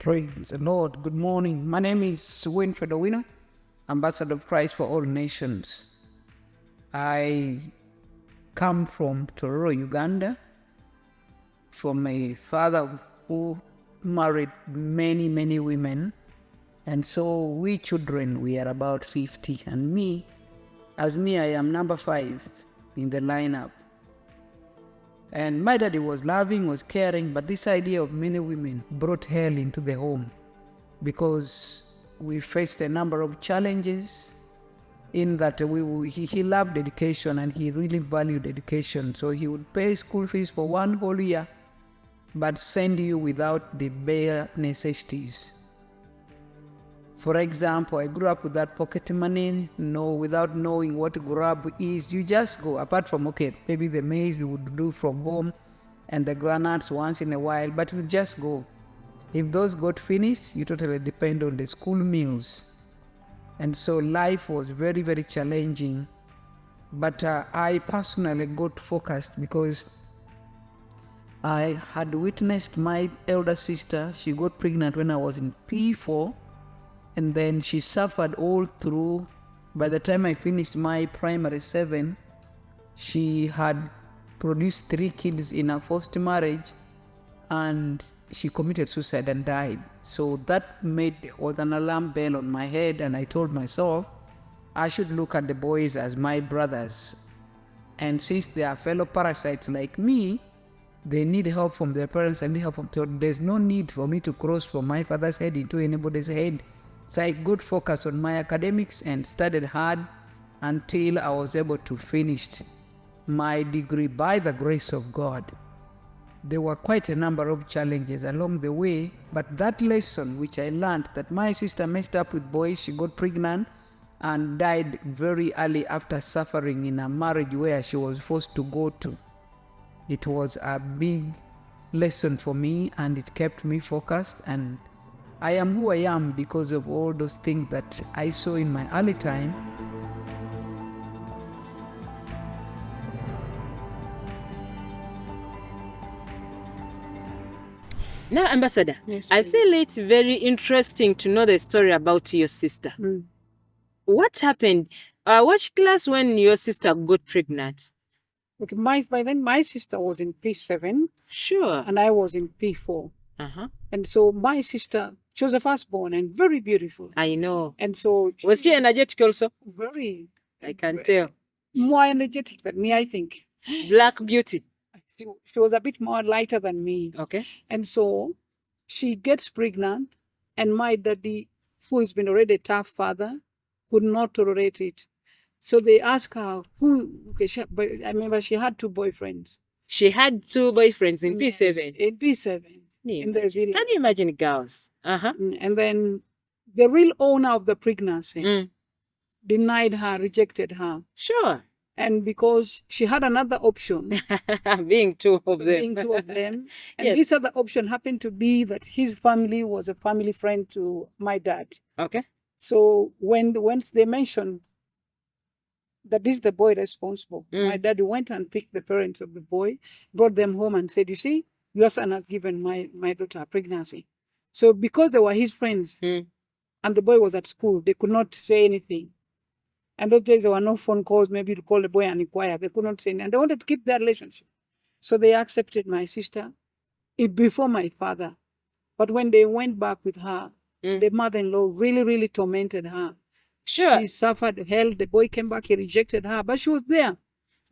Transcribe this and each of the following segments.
Praise the Lord. Good morning. My name is Winfred Owino, Ambassador of Christ for all nations. I come from Tororo, Uganda, from a father who married many women. And so we children, we are about 50. And me, I am number 5 in the lineup. And my daddy was loving, was caring, but this idea of many women brought hell into the home because we faced a number of challenges in that he loved education and he really valued education. So he would pay school fees for 1 whole year, but send you without the bare necessities. For example, I grew up with that pocket money, without knowing what grab is. You just go, apart from, maybe the maize we would do from home and the granuts once in a while, but you just go. If those got finished, you totally depend on the school meals. And so life was very challenging. But I personally got focused because I had witnessed my elder sister. She got pregnant when I was in P4. And then she suffered all through. By the time I finished my primary 7, she had produced 3 kids in her first marriage, and she committed suicide and died. So that was an alarm bell on my head, and I told myself I should look at the boys as my brothers. And since they are fellow parasites like me, they need help from their parents, I need help from them. There's no need for me to cross from my father's head into anybody's head. So I got focused on my academics and studied hard until I was able to finish my degree by the grace of God. There were quite a number of challenges along the way, but that lesson which I learned, that my sister messed up with boys, she got pregnant and died very early after suffering in a marriage where she was forced to go to. It was a big lesson for me, and it kept me focused, and I am who I am because of all those things that I saw in my early time. Now, Ambassador, Yes, I feel it's very interesting to know the story about your sister. What happened? Which class when your sister got pregnant? Okay, by then my sister was in P7 Sure. and I was in P4. And so my sister, she was the firstborn and very beautiful. I know. And so Was she energetic also? very, I can tell. more energetic than me, I think. Black beauty. She was a bit more lighter than me. Okay. And so she gets pregnant, and my daddy, who has been already a tough father, could not tolerate it. So they asked her but I remember she had 2 boyfriends. She had 2 boyfriends in Yes, P7. in P7. In the village. Can you imagine girls? And then the real owner of the pregnancy denied her, rejected her. Sure. And because she had another option, Being 2 of them. being 2 of them, and Yes. this other option happened to be that his family was a family friend to my dad. Okay. So once they mentioned that this is the boy responsible, my dad went and picked the parents of the boy, brought them home and said, you see, your son has given my daughter a pregnancy. So because they were his friends and the boy was at school, they could not say anything. And those days there were no phone calls, maybe to call the boy and inquire. They could not say anything. And they wanted to keep their relationship. So they accepted my sister before my father. But when they went back with her, the mother-in-law really tormented her. Sure. She suffered hell. The boy came back, he rejected her, but she was there.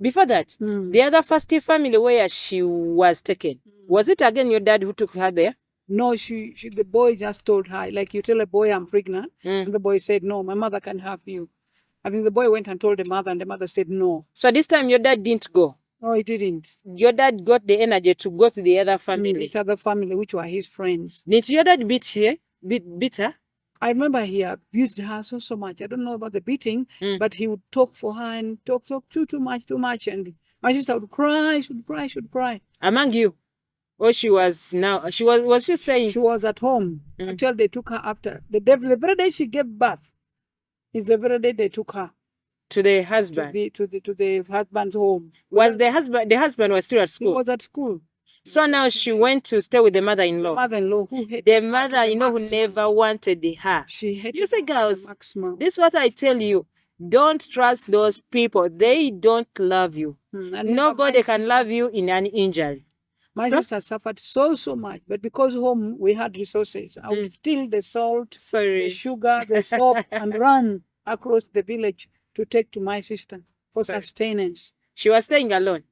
Before that, the other first family where she was taken, was it again your dad who took her there? No, the boy just told her, like you tell a boy I'm pregnant, and the boy said, no, my mother can have you. I mean, the boy went and told the mother, and the mother said no. So this time your dad didn't go? No, he didn't. Your dad got the energy to go to the other family? This other family, which were his friends. Did your dad beat her? I remember he abused her so much. I don't know about the beating, but he would talk for her and talk too much. And my sister would cry, she would cry. Among you? Or was she staying? She was at home until they took her after. The very day she gave birth is the very day they took her. To the husband? To the husband's home. Was the husband was still at school? He was at school. So now she went to stay with the mother-in-law. Mother-in-law who hated The her to mother-in-law who maximum. never wanted her. She hated You see, her to the girls, maximum. this is what I tell you. Don't trust those people. They don't love you. And Nobody my can sister- love you in an injury. My Stop. sister suffered so much, but because home we had resources, I would steal the salt, the Sorry. sugar, the soap, and run across the village to take to my sister for Sorry. sustenance. She was staying alone.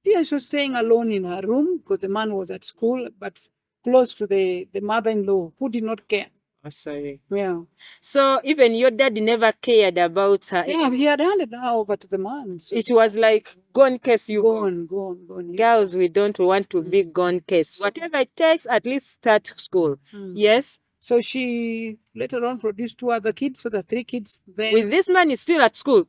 Yeah, she was staying alone in her room because the man was at school, but close to the mother-in-law who did not care. Oh, sorry. Yeah. So even your dad never cared about her. Yeah, he had handed her over to the man. So It was like gone case, you go. gone. Yeah. Girls, we don't want to be gone case. Whatever it takes, at least start school. Yes. So she later on produced 2 other kids, so the 3 kids then. With this man is still at school.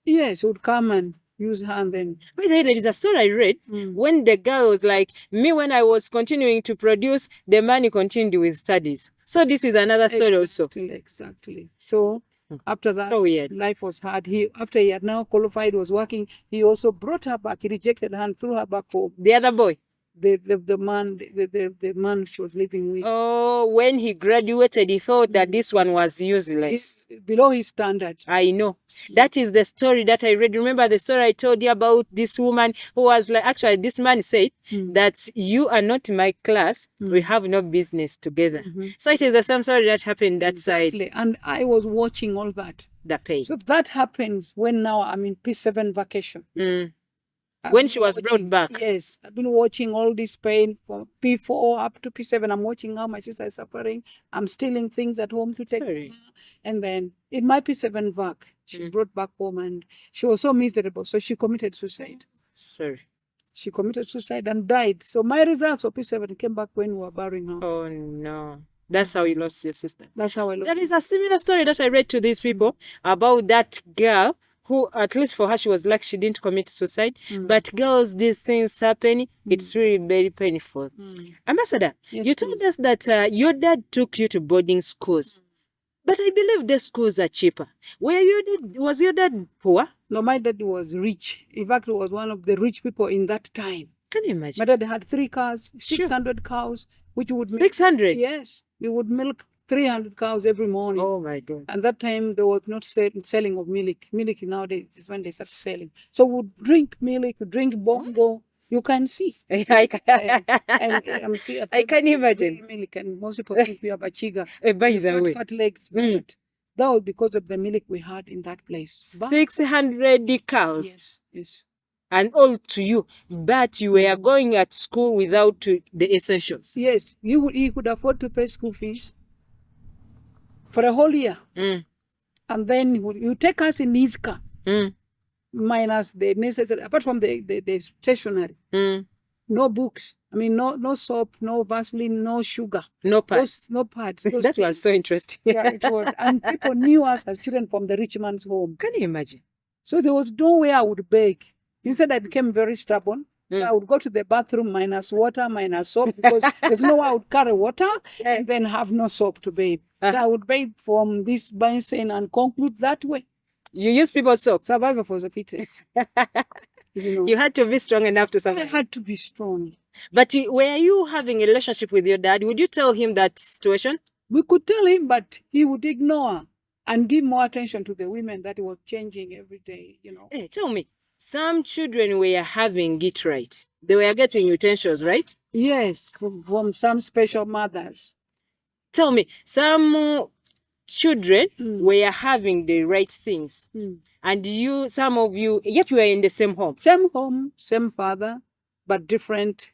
Yes, would come and use her and then. By the way, there is a story I read when the girl was like, me, when I was continuing to produce, the man continued with studies. So this is another story also. Exactly. So after that, So weird. life was hard. After he had now qualified, was working, he also brought her back. He rejected her and threw her back home. The other boy. The man she was living with. Oh, when he graduated, he felt that this one was useless. Below his standard. I know. That is the story that I read. Remember the story I told you about this woman who was like, actually, this man said that you are not in my class. We have no business together. So it is the same story that happened that Exactly. side. And I was watching all that. The pain. So that happens when now I'm in P7 vacation. When she was brought back. Yes, I've been watching all this pain from P4 up to P7. I'm watching how my sister is suffering. I'm stealing things at home to take Sorry. from her. And then in my P7 vac, she's brought back home and she was so miserable. So she committed suicide. Sorry. She committed suicide and died. So my results of P7 came back when we were burying her. Oh, no. That's how you lost your sister. That's how I lost There is a similar story that I read to these people about that girl who, at least for her, she was like she didn't commit suicide. But girls, these things happen. It's really very painful. Ambassador, Yes, you told us that your dad took you to boarding schools. But I believe the schools are cheaper. Was your dad poor? No, my dad was rich. In fact, he was one of the rich people in that time. Can you imagine? My dad had 3 cars, 600 cows, which would milk. 600? Yes, we would milk 300 cows every morning. Oh my God. And that time there was not selling of milk. Milk nowadays is when they start selling. So we'd drink milk, drink bongo. You can see. I I can imagine. Milk, and most people think we are bachiga. By the way, Fat legs. But that was because of the milk we had in that place. But 600 cows. yes. And all to you, but you were going at school without the essentials. Yes, he could afford to pay school fees for a whole year. And then you take us in his car, minus the necessary, apart from the stationery. No books. I mean, no soap, no Vaseline, no sugar. No pads. No pads. That was so interesting. Yeah, it was. And people knew us as children from the rich man's home. Can you imagine? So there was no way I would beg. Instead, I became very stubborn. So I would go to the bathroom minus water, minus soap, because there's no way I would carry water and then have no soap to bathe. So I would bathe from this basin and conclude that way. You use people's soap. Survival for the fittest. You had to be strong enough to I survive. had to be strong. But were you having a relationship with your dad? Would you tell him that situation? We could tell him, but he would ignore and give more attention to the women that was changing every day, Hey, tell me. Some children were having it right. They were getting utensils, right? Yes, from some special mothers. Tell me, some children were having the right things. And some of you, yet you were in the same home. Same home, same father, but different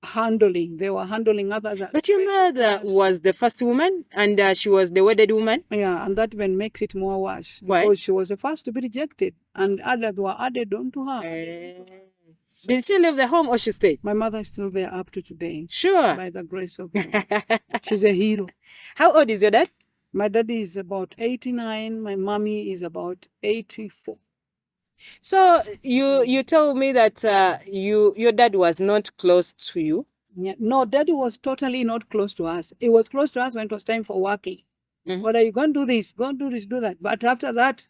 handling. They were handling others. But your mother was the first woman and she was the wedded woman? Yeah, and that even makes it more worse. Why? Because she was the first to be rejected and others were added onto her. Did she leave the home or she stayed? My mother is still there up to today. Sure. By the grace of God. She's a hero. How old is your dad? My daddy is about 89. My mommy is about 84. So you told me that your dad was not close to you. Yeah. No, daddy was totally not close to us. He was close to us when it was time for working. What are you going to do this? Go and do this, do that. But after that,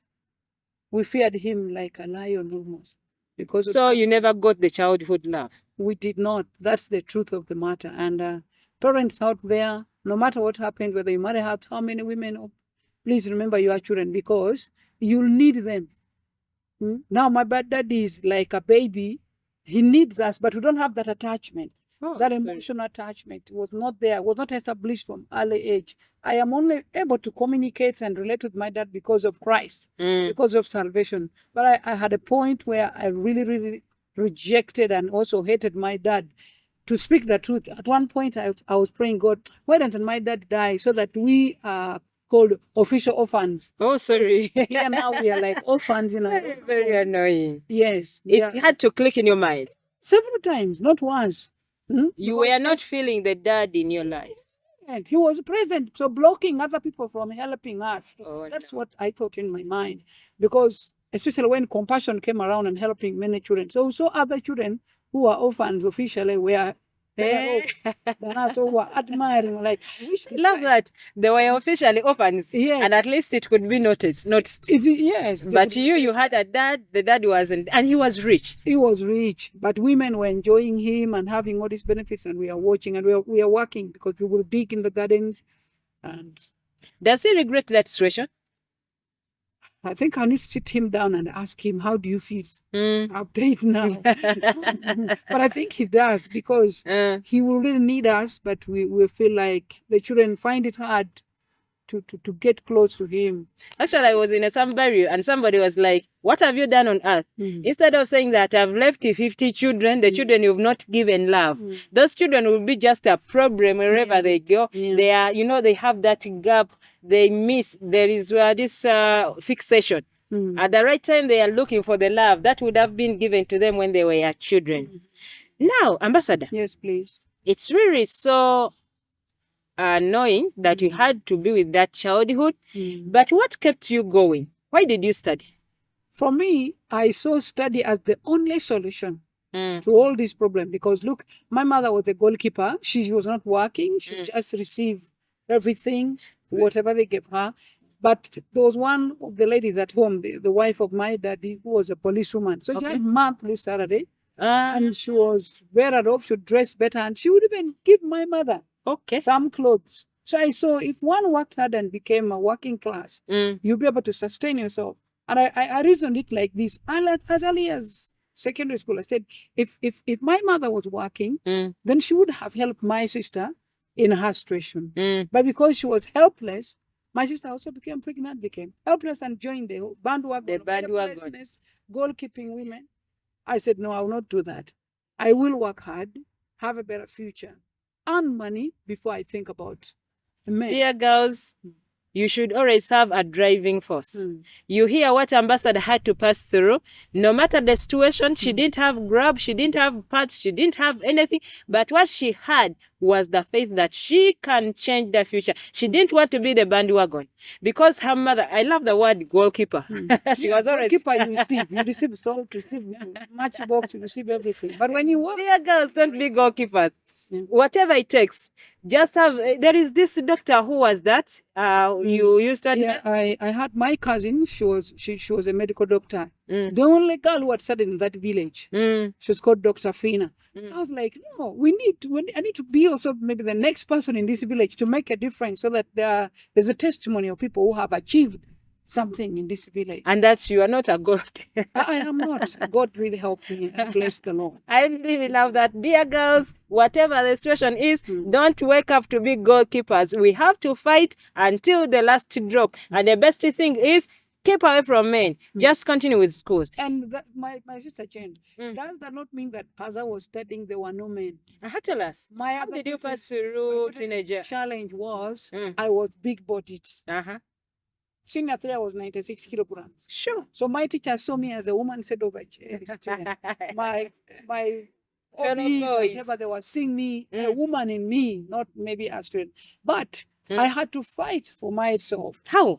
we feared him like a lion almost. because So you never got the childhood love. we did not. That's the truth of the matter. And parents out there, no matter what happened, whether you marry out how many women, please remember your children, because you'll need them. Now my daddy is like a baby. He needs us, but we don't have that attachment. That emotional attachment was not there, was not established from early age. I am only able to communicate and relate with my dad because of Christ, because of salvation. But I had a point where I really, really rejected and also hated my dad. To speak the truth, at one point I was praying, God, why doesn't my dad die so that we are called official orphans? Oh, sorry. Here now we are like orphans. Very, very annoying. Yes. It had to click in your mind. Several times, not once. You were not feeling the dad in your life. And he was present, so blocking other people from helping us. That's what I thought in my mind. Because especially when compassion came around and helping many children. So other children who are orphans officially were better off than us, who were admiring, like, love that. They were officially orphans. Yes. And at least it could be noticed. Yes. But you had a dad, the dad wasn't, and he was rich. He was rich, but women were enjoying him and having all these benefits, and we are watching, and we are working because we will dig in the gardens. And does he regret that situation? I think I need to sit him down and ask him, how do you feel? Update now. But I think he does, because he will really need us, but we feel like the children find it hard to get close to him. Actually, I was in a somebody and somebody was like, what have you done on earth? Instead of saying that I've left you 50 children, the children you've not given love. Those children will be just a problem wherever they go. They are, they have that gap. They miss. There is this fixation. At the right time, they are looking for the love that would have been given to them when they were children. Now, Ambassador. Yes, please. It's really so annoying that you had to be with that childhood. But what kept you going? Why did you study? For me, I saw study as the only solution to all these problems. Because look, my mother was a goalkeeper. She was not working. She just received everything, whatever they gave her. But there was one of the ladies at home, the wife of my daddy, who was a policewoman. So she had monthly salary. And she was better off, she would dress better, and she would even give my mother some clothes. So I saw if one worked hard and became a working class, you'll be able to sustain yourself. And I reasoned it like this. As early as secondary school, I said, if my mother was working, then she would have helped my sister in her situation. But because she was helpless, my sister also became pregnant, became helpless, and joined the bandwagon. Goalkeeping women. I said, no, I will not do that. I will work hard, have a better future, earn money before I think about men. Dear girls, you should always have a driving force. You hear what Ambassador had to pass through. No matter the situation, she didn't have grub, she didn't have parts, she didn't have anything. But what she had was the faith that she can change the future. She didn't want to be the bandwagon. Because her mother, I love the word goalkeeper. She was always... Goalkeeper, you receive salt, you receive matchbox, you receive everything. But when you work... Dear girls, don't be goalkeepers. Whatever it takes, just have. There is this doctor who was that you used to. Yeah, I had my cousin. She was a medical doctor. The only girl who had studied in that village. She was called Dr. Fina. So I was like, no, I need to be also maybe the next person in this village to make a difference, so that there's a testimony of people who have achieved something in this village. And that you are not a god. I am not. God really helped me, and bless the Lord. I really love that. Dear girls, whatever the situation is, don't wake up to be goalkeepers. We have to fight until the last drop. And the best thing is, keep away from men. Just continue with schools. And my sister changed. Does that not mean that as I was studying, there were no men? Tell us. How did you pass through teenager? Challenge was I was big-bodied. Senior 3, I was 96 kilograms. Sure. So my teacher saw me as a woman said over my fellow boys, whatever, they were seeing me, a woman in me, not maybe a student. But I had to fight for myself. How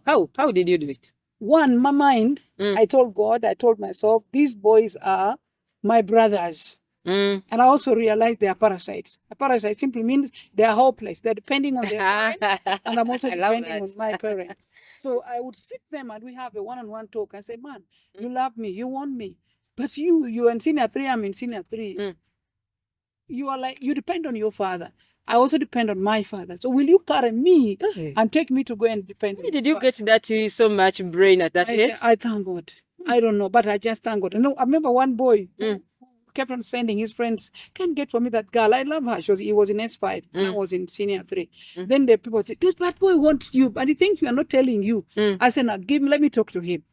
did you do it? One, my mind, I told God, I told myself, these boys are my brothers. And I also realized they are parasites. A parasite simply means they are hopeless. They're depending on their parents, and I'm also depending on my parents. So I would sit them and we have a one-on-one talk and say, man, you love me, you want me. but you are in senior 3, I'm in senior 3. Mm. You are like, you depend on your father. I also depend on my father. So will you carry me Okay. and take me to go and depend on Where did your you get that so much brain at that age? I thank God. I don't know, but I just thank God. No, I remember one boy Mm. who kept on sending his friends, can get for me that girl. I love her. He was in S5 and I was in senior 3. Then the people said, this bad boy wants you, but he thinks you are not telling you. I said, now let me talk to him.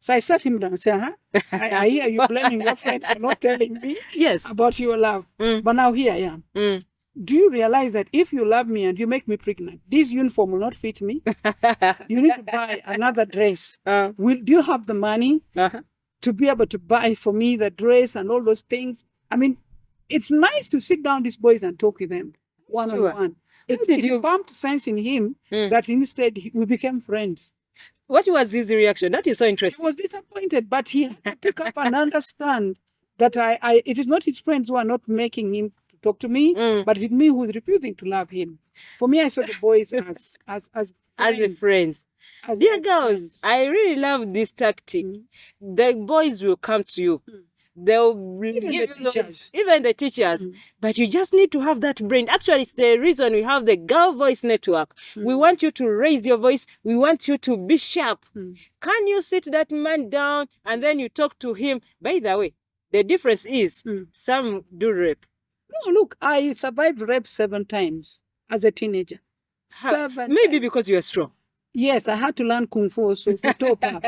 So I sat him down and said, I hear you blaming your friends for not telling me Yes. about your love. But now here I am. Do you realize that if you love me and you make me pregnant, this uniform will not fit me? You need to buy another dress. Do you have the money to be able to buy for me the dress and all those things? I mean, it's nice to sit down these boys and talk with them one-on-one. It pumped sense in him that instead we became friends. What was his reaction? That is so He interesting. was disappointed, but he had to pick up and understand that it is not his friends who are not making him talk to me, but it's me who is refusing to love him. For me, I saw the boys as friends. Dear girls, I really love this tactic. The boys will come to you. They'll Even give the you teachers. even the teachers. But you just need to have that brain. Actually, it's the reason we have the Girl Voice Network. We want you to raise your voice. We want you to be sharp. Can you sit that man down and then you talk to him? By the way, the difference is some do rape. No, look, I survived rape 7 times as a teenager. 7 Maybe times. because you are strong. Yes, I had to learn Kung Fu also to top up,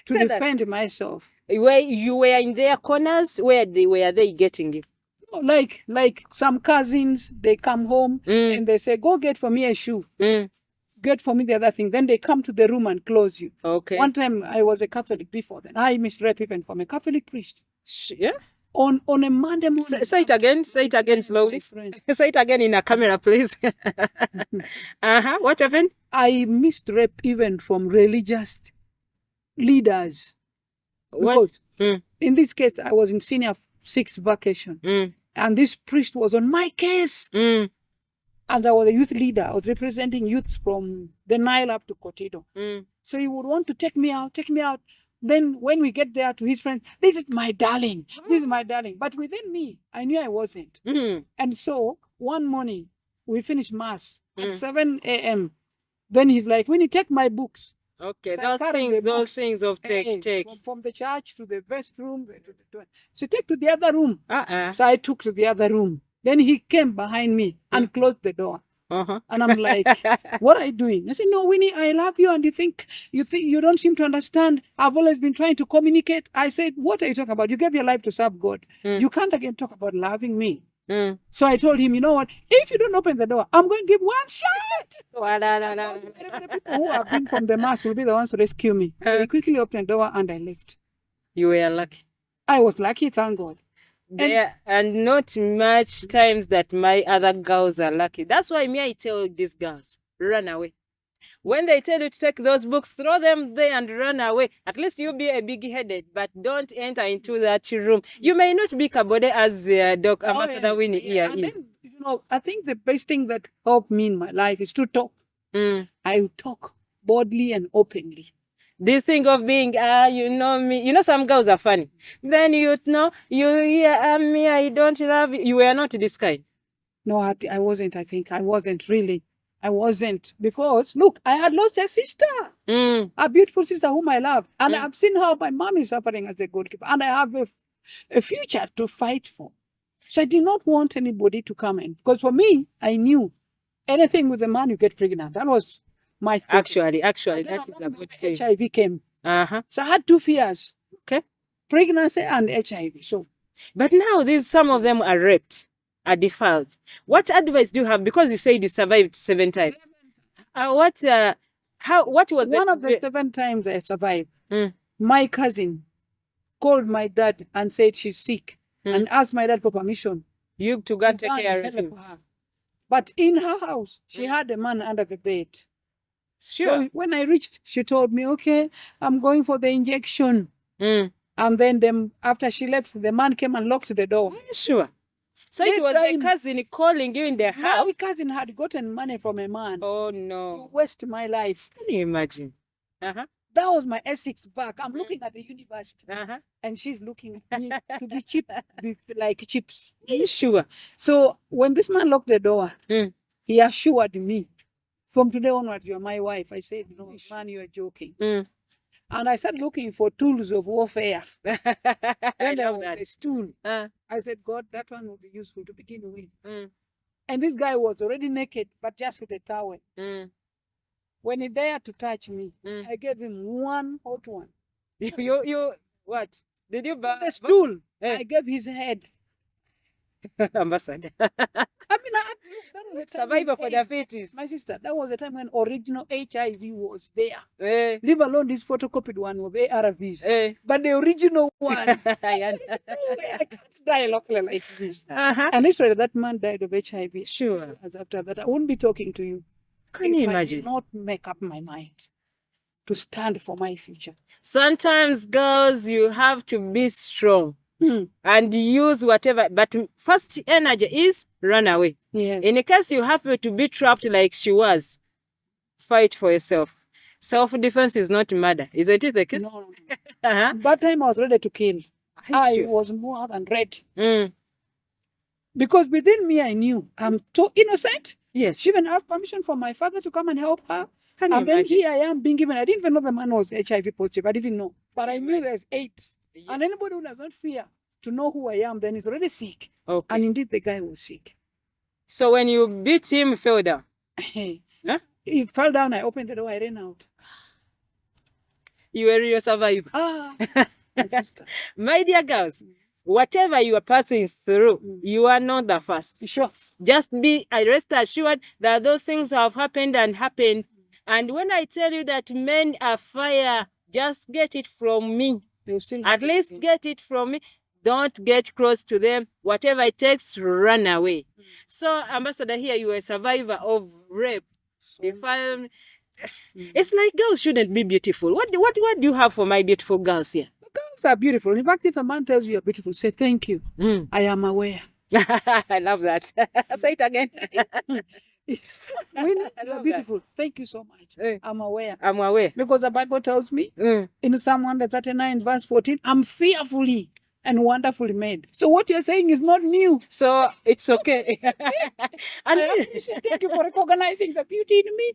to defend myself. Where you were in their corners, where were they getting you? Like some cousins, they come home and they say, go get for me a shoe. Get for me the other thing. Then they come to the room and close you. Okay. One time I was a Catholic before then. I missed rape even from a Catholic priest. Yeah. On a Monday morning. Say it again. Say it again slowly. Say it again in a camera, please. What happened? I missed rape even from religious leaders. Because in this case, I was in senior 6 vacation. And this priest was on my case. And I was a youth leader. I was representing youths from the Nile up to Kotido. So he would want to take me out. Then when we get there to his friends, this is my darling. This is my darling. But within me, I knew I wasn't. And so one morning, we finished mass at 7 a.m. Then he's like, when you take my books. Okay, So those things of take. From the church to the restroom. So take to the other room. Uh-uh. So I took to the other room. Then he came behind me and closed the door. Uh-huh. And I'm like, what are you doing? I said, no, Winnie, I love you. And you think you don't seem to understand. I've always been trying to communicate. I said, what are you talking about? You gave your life to serve God. You can't again talk about loving me. So I told him, you know what? If you don't open the door, I'm going to give one shot. The people who have been from the mass will be the ones to rescue me. So he quickly opened the door and I left. You were lucky. I was lucky, thank God. And not much times that my other girls are lucky. That's why I tell these girls, run away. When they tell you to take those books, throw them there and run away. At least you'll be a big-headed, but don't enter into that room. You may not be Kabode as Dr. Ambassador Winnie here. And then, I think the best thing that helped me in my life is to talk. I talk boldly and openly. This thing of being, you know me. Some girls are funny. Then you hear me, I don't love you. You were not this kind. No, I wasn't, I think. I wasn't really. I wasn't. Because, look, I had lost a sister. A beautiful sister whom I love. And I've seen how my mom is suffering as a goalkeeper. And I have a future to fight for. So I did not want anybody to come in. Because for me, I knew anything with a man, you get pregnant. That was my thought. Actually, that is a good thing. HIV came. So I had 2 fears. Okay. Pregnancy and HIV. So, but now some of them are raped, are defiled. What advice do you have? Because you said you survived 7 times. What was one of the 7 times I survived? My cousin called my dad and said she's sick and asked my dad for permission. You to go and take care of him. But in her house, she had a man under the bed. Sure. So when I reached, she told me, okay, I'm going for the injection. And then after she left, the man came and locked the door. Sure. So it was a cousin calling you in the house? My cousin had gotten money from a man. Oh, no. To waste my life. Can you imagine? That That was my Essex bag. I'm looking at the university, Uh-huh. and she's looking at me to be cheap, like chips. Are you sure? So when this man locked the door, Mm. he assured me, from today onward, you're my wife. I said, no, man, you're joking. Mm. And I started looking for tools of warfare. I Then there love was that. a stool. Uh, I said, God, that one will be useful to begin with. mm, And this guy was already naked, but just with a towel. mm, When he dared to touch me, mm. I gave him one hot one. You, what? Did you buy The stool, Eh. I gave his head. ambassador? I mean, that was a time Survivor when for AIDS- diabetes. My sister, that was a time when original HIV was there. Eh, Leave alone this photocopied one of ARVs. eh. But the original one, Yeah. I can't die locally like this. Uh-huh. And literally, that man died of HIV. Sure. As after that, I wouldn't be talking to you. Can you if I imagine? did not make up my mind to stand for my future. Sometimes, girls, you have to be strong Hmm. and use whatever. But first energy is run away. Yes. In case you happen to be trapped like she was, fight for yourself. Self-defense is not murder. Isn't it the case? No, no, no. Uh-huh. That time I was ready to kill. I Sure. was more than ready. Mm. Because within me, I knew I'm so innocent. Yes. She even asked permission from my father to come and help her. Can you And then imagine? here I am being given. I didn't even know the man was HIV positive. I didn't know. But I knew there's AIDS. Yes. And anybody who does not fear to know who I am, then is already sick. Okay. And indeed, the guy was sick. So when you beat him, he fell down. Huh? He fell down. I opened the door. I ran out. You were your survivor. Ah, my sister. My dear girls, whatever you are passing through, Mm. you are not the first. Sure. Just be rest assured that those things have happened and happened. And when I tell you that men are fire, just get it from me. They'll still At have it least again. get it from me. Don't get close to them. Whatever it takes, run away. So, Ambassador, here you are a survivor of rape. If I'm, it's like girls shouldn't be beautiful. What do you have for my beautiful girls here? Girls are beautiful. In fact, if a man tells you you're beautiful, say thank you. Mm. I am aware. I love that. Say it again. When I you're love beautiful, thank you so much. Eh. I'm aware. I'm aware. Because the Bible tells me Mm. in Psalm 139, verse 14, I'm fearfully and wonderfully made. So what you're saying is not new. So it's okay. I And appreciate. Thank you for recognizing the beauty in me.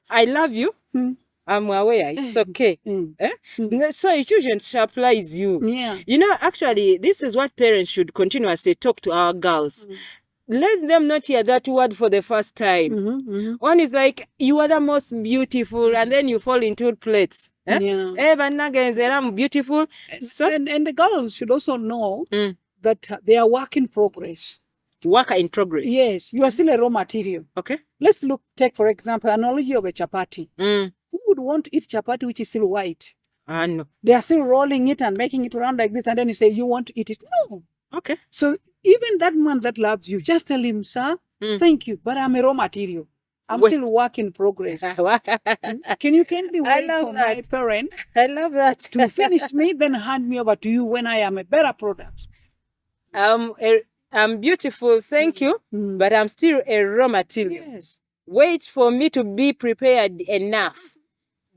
I love you. Hmm. I'm aware. It's okay. Mm. Eh? So it shouldn't surprise you. Yeah. You know, actually, this is what parents should continuously talk to our girls. Let them not hear that word for the first time. Mm-hmm, mm-hmm. One is like, you are the most beautiful, and then you fall into plates. Eh? Yeah. I'm beautiful. So, And the girls should also know Mm. that they are work in progress. work in progress. Yes, you are still a raw material. Okay. Let's take, for example, analogy of a chapati. Mm. Who would want to eat chapati which is still white? No. They are still rolling it and making it round like this, and then you say, you want to eat it? No. Okay. So even that man that loves you, just tell him, sir, thank you, but I'm a raw material. I'm Wait. still work in progress. Can you kindly I wait love for my that. parents I love that. to finish me, then hand me over to you when I am a better product? I'm beautiful, thank you, but I'm still a raw material. Yes. Wait for me to be prepared enough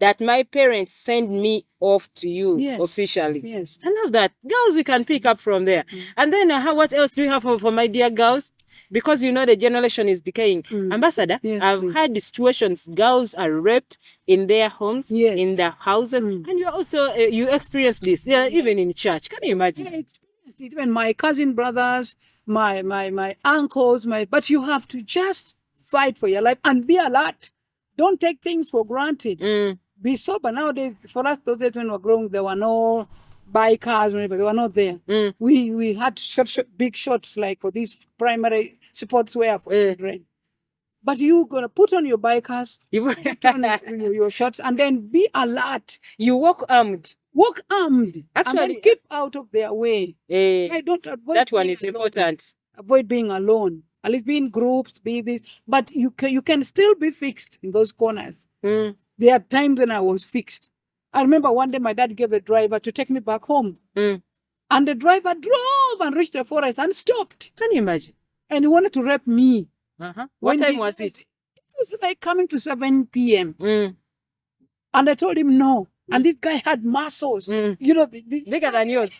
that my parents send me off to you Yes. officially. Yes. I love that. Girls, we can pick up from there. And then what else do you have for my dear girls? Because you know the generation is decaying. Ambassador, Yes, I've please. had situations, girls are raped in their homes, Yes. in their houses, and you also, you experience this. They are even in church. Can you imagine? I experienced it. Even my cousin brothers, my uncles, but you have to just fight for your life and be alert. Don't take things for granted. Mm. Be sober. Nowadays, for us, those days when we were growing, there were no bikers, whatever. They were not there. Mm. We had big shots like for these primary sportswear for children. But you gonna put on your bikers, You, put on your shorts, and then be alert. you walk armed. Walk armed. And Actually, then keep out of their way. I don't avoid that one being is alone. important. Avoid being alone. At least be in groups, be this. But you can still be fixed in those corners. Mm. There are times when I was fixed. I remember one day my dad gave a driver to take me back home. Mm. And the driver drove and reached the forest and stopped. Can you imagine? And he wanted to rape me. What When time he was did it? It was like coming to 7 p.m. Mm. And I told him no. And this guy had muscles. You know, this Bigger than yours.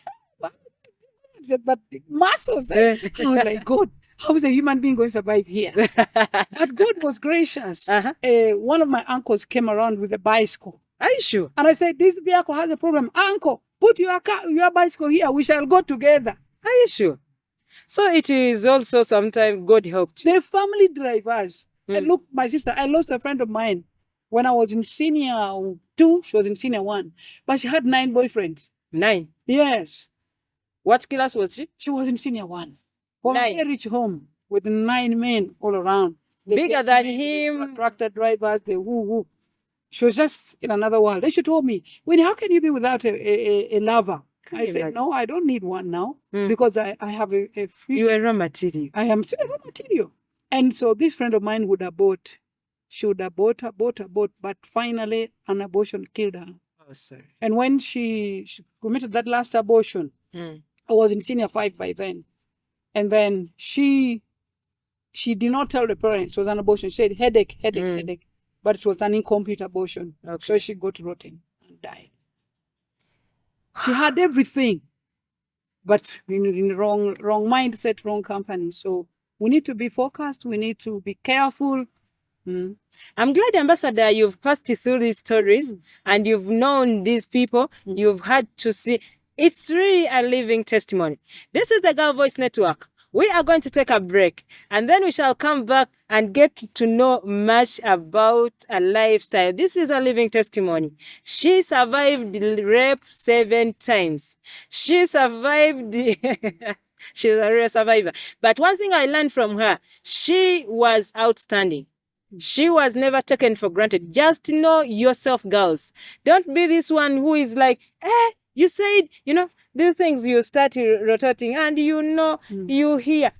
but muscles. I was like, God, how is a human being going to survive here? But God was gracious. One of my uncles came around with a bicycle. Are you sure? And I said, this vehicle has a problem. Uncle, put your bicycle here. We shall go together. Are you sure? So it is also sometimes God helped you. They're family drivers. And look, my sister, I lost a friend of mine when I was in senior 2. She was in senior 1. But she had 9 boyfriends. 9? Yes. What class was she? She was in senior 1. From a 9. very rich home with 9 men all around. Bigger than him. Tractor drivers, the woo-woo. She was just in another world. Then she told me, Winnie, how can you be without a lover? I said, no, I don't need one now because I have a free. You are raw material. I am still raw material. And so this friend of mine would have bought. She would have bought, but finally an abortion killed her. Oh, sorry. And when she committed that last abortion, I was in senior 5 by then. And then she did not tell the parents it was an abortion. She said headache. But it was an incomplete abortion. Okay. So she got rotten and died. She had everything, but in wrong mindset, wrong company. So we need to be focused. We need to be careful. I'm glad, Ambassador, you've passed through these stories and you've known these people. You've had to see. It's really a living testimony. This is the Girl Voice Network. We are going to take a break and then we shall come back and get to know much about a lifestyle. This is a living testimony. She survived rape 7 times. She survived. She's a real survivor. But one thing I learned from her, she was outstanding. She was never taken for granted. Just know yourself, girls. Don't be this one who is like, you said, these things you start rotating and you hear.